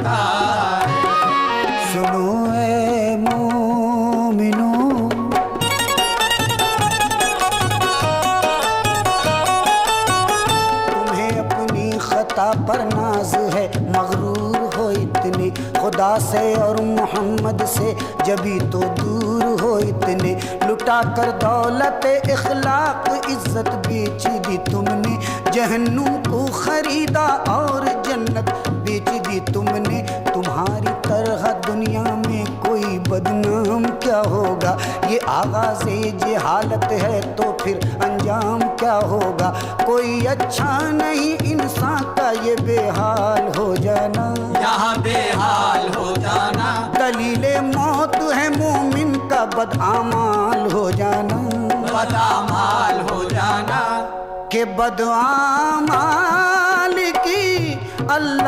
ہوتا ہے۔ سنو اے مومنو، تمہیں اپنی خطا پر ناز ہے، مغرور ہو اتنے خدا سے اور محمد سے، جبھی تو دور ہو اتنے، لٹا کر دولت اخلاق عزت بیچ دی تم نے، جہنم کو خریدا اور جنت بیچ دی تم نے، تمہاری طرح دنیا میں کوئی بدنام کیا ہوگا، یہ آغاز جہالت ہے تو پھر انجام کیا ہوگا، کوئی اچھا نہیں انسان کا یہ بے حال ہو جانا، یہاں بے حال ہو جانا، دلیل موت ہے مومن کا بدعمال ہو جانا، بدعمال ہو جانا، کہ بدعمال کی اللہ